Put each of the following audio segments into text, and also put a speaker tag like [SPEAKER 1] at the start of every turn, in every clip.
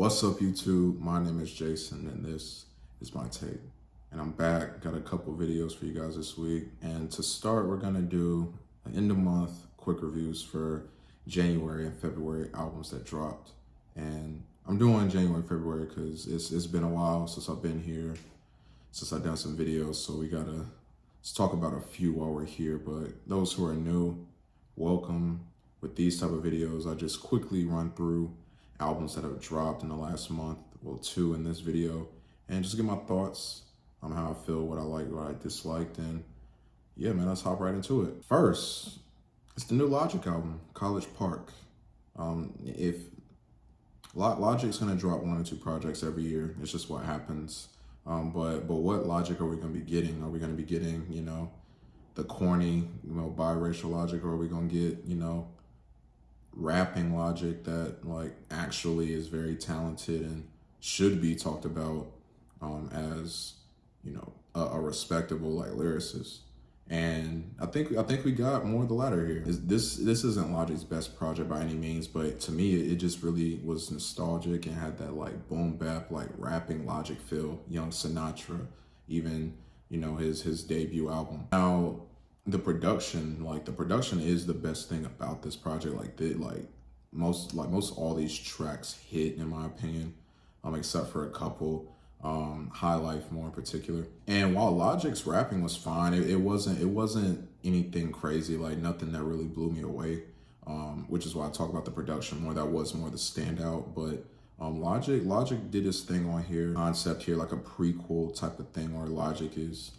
[SPEAKER 1] What's up, YouTube? My name is Jason, and this is my take. And I'm back. Got a couple videos for you guys this week. And to start, we're gonna do an end of month quick reviews for January and February albums that dropped. And I'm doing January and February because it's been a while since I've been here, since I've done some videos. So let's talk about a few while we're here. But those who are new, welcome. With these type of videos, I just quickly run through albums that have dropped in the last month, well, two in this video, and just get my thoughts on how I feel, what I liked, what I disliked, and yeah, man, let's hop right into it. First, it's the new Logic album, College Park. If Logic's gonna drop 1 or 2 projects every year, it's just what happens. But what Logic are we gonna be getting? Are we gonna be getting, the corny, biracial Logic, or are we gonna get, rapping Logic that like actually is very talented and should be talked about as a respectable like lyricist? And I think we got more of the latter here. This isn't Logic's best project by any means, but to me it just really was nostalgic and had that like boom bap like rapping Logic feel. Young Sinatra, even his debut album. Now the production is the best thing about this project. Most all these tracks hit in my opinion, except for a couple, High Life more in particular. And while Logic's rapping was fine, it wasn't anything crazy, like nothing that really blew me away, which is why I talk about the production more. That was more the standout. But Logic did his thing on here, concept here, like a prequel type of thing where Logic is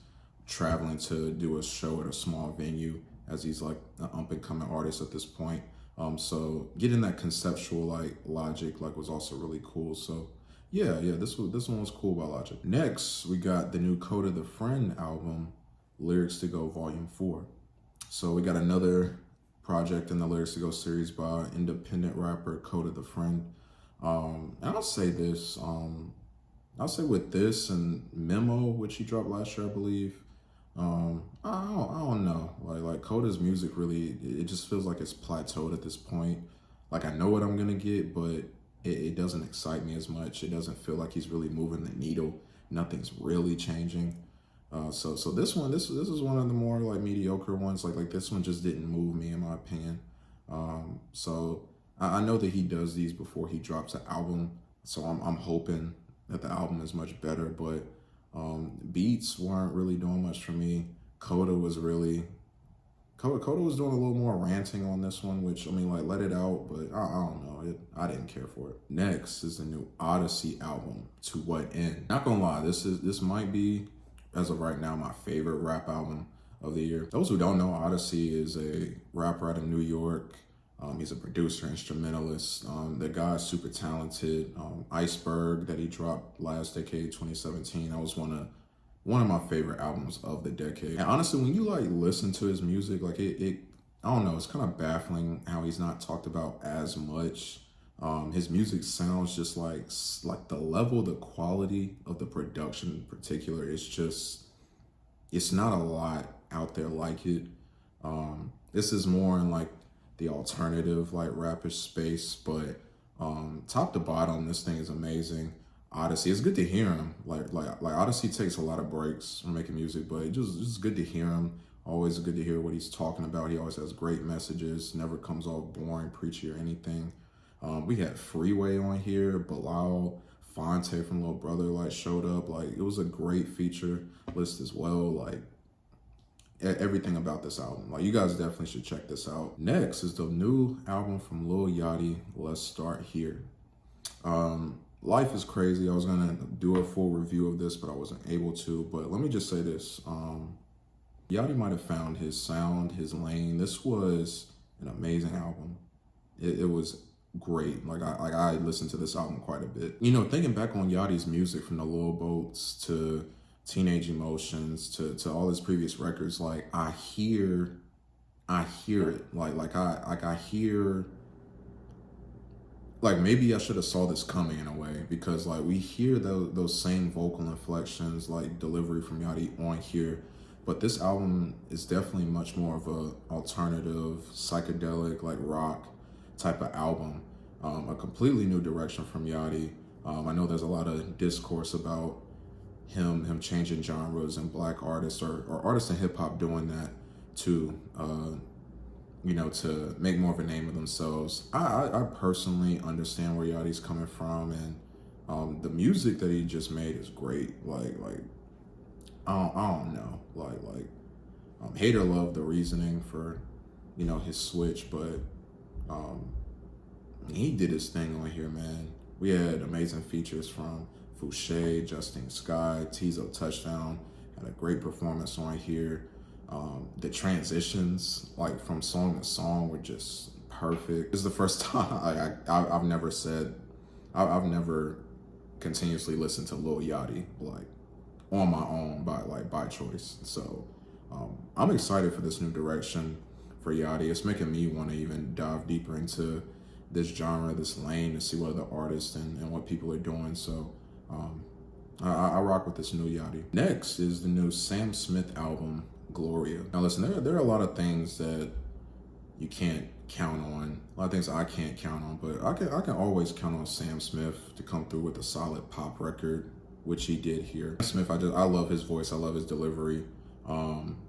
[SPEAKER 1] traveling to do a show at a small venue as he's like an up-and-coming artist at this point. So getting that conceptual like Logic was also really cool. So yeah, this one was cool by Logic. Next, we got the new Kota the Friend album, Lyrics to Go Volume 4. So we got another project in the Lyrics to Go series by independent rapper Kota the Friend. And I'll say this, I'll say with this and Memo, which he dropped last year, I believe, I don't know. Like Kota's music really, it just feels like it's plateaued at this point. Like I know what I'm gonna get, but it doesn't excite me as much. It doesn't feel like he's really moving the needle. Nothing's really changing. So this is one of the more like mediocre ones. Like this one just didn't move me in my opinion. So I know that he does these before he drops an album. So I'm hoping that the album is much better, but beats weren't really doing much for me. Kota was doing a little more ranting on this one, which I mean, like, let it out, but I don't know, I didn't care for it. Next is the new Oddisee album, To What End. Not gonna lie, this might be, as of right now, my favorite rap album of the year. Those who don't know, Oddisee is a rapper out of New York. He's a producer, instrumentalist. The guy's super talented. Iceberg that he dropped last decade, 2017. That was one of my favorite albums of the decade. And honestly, when you like listen to his music, like I don't know, it's kind of baffling how he's not talked about as much. His music sounds just like the level, the quality of the production in particular is just, it's not a lot out there like it. This is more in like the alternative like rapish space, but top to bottom, this thing is amazing. Oddisee, it's good to hear him. Like Oddisee takes a lot of breaks from making music, but it's just good to hear him. Always good to hear what he's talking about. He always has great messages, never comes off boring, preachy, or anything. We had Freeway on here, Bilal, Fonte from Little Brother like showed up. Like it was a great feature list as well. Like everything about this album, like you guys definitely should check this out. Next is the new album from Lil Yachty, Let's Start Here. Life is crazy. I was gonna do a full review of this, but I wasn't able to. But let me just say this, Yachty might have found his sound, his lane. This was an amazing album. It was great. Like I listened to this album quite a bit. Thinking back on Yachty's music, from the Lil Boats to Teenage Emotions to all his previous records, like I hear it. I hear, like maybe I should have saw this coming in a way, because like we hear those same vocal inflections, like delivery from Yachty on here, but this album is definitely much more of a alternative, psychedelic, like rock type of album. A completely new direction from Yachty. I know there's a lot of discourse about him changing genres and black artists or artists in hip hop doing that to to make more of a name of themselves. I personally understand where Yachty's coming from, and the music that he just made is great. Like I don't know, hate or love the reasoning for his switch, but he did his thing on here, man. We had amazing features from Fouché, Justine Skye, Tizo Touchdown, had a great performance on here. The transitions, like from song to song, were just perfect. This is the first time I've never continuously listened to Lil Yachty like on my own by choice. So I'm excited for this new direction for Yachty. It's making me want to even dive deeper into this genre, this lane, to see what other artists and what people are doing. So I rock with this new Yachty. Next is the new Sam Smith album, Gloria. Now listen, there are a lot of things that you can't count on, a lot of things I can't count on, but I can always count on Sam Smith to come through with a solid pop record, which he did here. Smith, I love his voice, I love his delivery.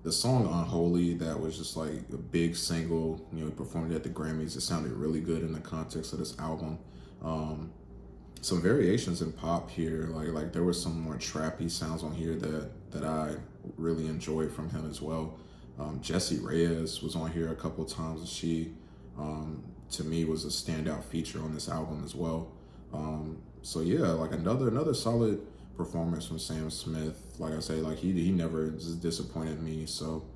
[SPEAKER 1] The song Unholy, that was just like a big single, he performed it at the Grammys. It sounded really good in the context of this album. Some variations in pop here, like there was some more trappy sounds on here that I really enjoyed from him as well. Jessie Reyes was on here a couple times, and she to me was a standout feature on this album as well. So yeah, like another solid performance from Sam Smith. Like I say, like he never just disappointed me. So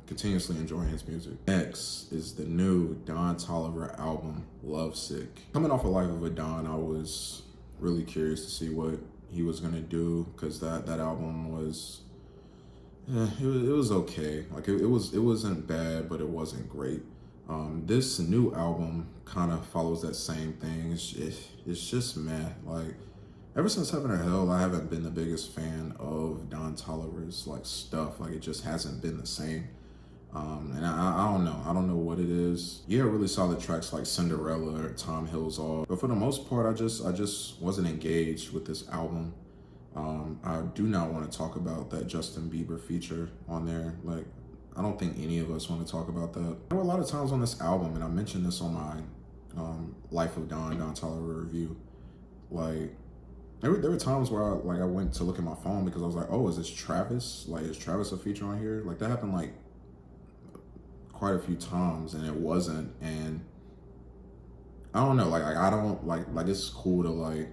[SPEAKER 1] continuously enjoying his music. Next is the new Don Toliver album, Lovesick. Coming off of Life of a Don, I was really curious to see what he was gonna do, because that album was it was okay. Like it wasn't bad, but it wasn't great. This new album kind of follows that same thing. It's just meh. Like ever since Heaven or Hell, I haven't been the biggest fan of Don Toliver's like stuff. Like it just hasn't been the same. And I don't know. I don't know what it is. Yeah, really solid tracks like Cinderella or Tom Hills All. But for the most part, I just wasn't engaged with this album. I do not want to talk about that Justin Bieber feature on there. Like, I don't think any of us want to talk about that. There were a lot of times on this album, and I mentioned this on my Life of Don Toliver review. Like, there were times where I went to look at my phone because I was like, oh, is this Travis? Like, is Travis a feature on here? Like, that happened like quite a few times, and it wasn't. And I don't know, like I don't like it's cool to like,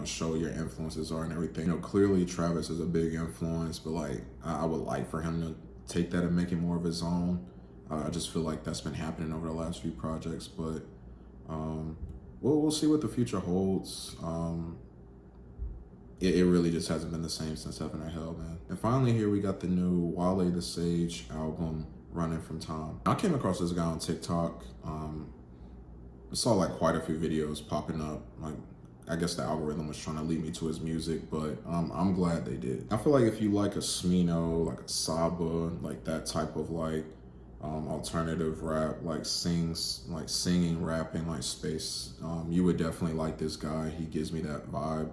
[SPEAKER 1] show your influences are and everything. Clearly Travis is a big influence, but like I would like for him to take that and make it more of his own. I just feel like that's been happening over the last few projects, but we'll see what the future holds. It really just hasn't been the same since Heaven or Hell, man. And finally here we got the new Wale the Sage album, Running from Time. I came across this guy on TikTok. I saw like quite a few videos popping up. Like, I guess the algorithm was trying to lead me to his music, but I'm glad they did. I feel like if you like a Smino, like a Saba, like that type of like alternative rap, like singing, rapping, like space, you would definitely like this guy. He gives me that vibe.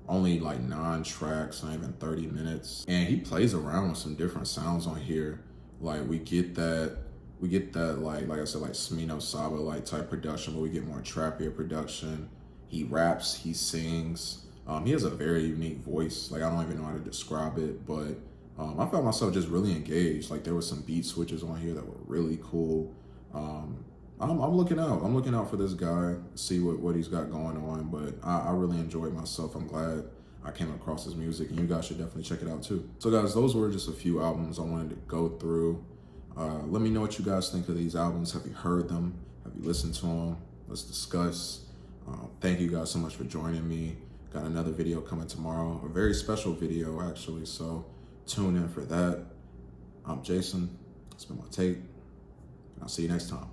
[SPEAKER 1] Only like 9 tracks, not even 30 minutes. And he plays around with some different sounds on here. Like we get that like I said, like Smino Saba like type production, but we get more trappier production. He raps, he sings. He has a very unique voice. Like I don't even know how to describe it, but I found myself just really engaged. Like there were some beat switches on here that were really cool. I'm looking out. I'm looking out for this guy, see what he's got going on. But I really enjoyed myself. I'm glad I came across his music, and you guys should definitely check it out too. So guys, those were just a few albums I wanted to go through. Let me know what you guys think of these albums. Have you heard them? Have you listened to them? Let's discuss. Thank you guys so much for joining me. Got another video coming tomorrow, a very special video actually, so tune in for that. I'm Jason. It's been my take. I'll see you next time.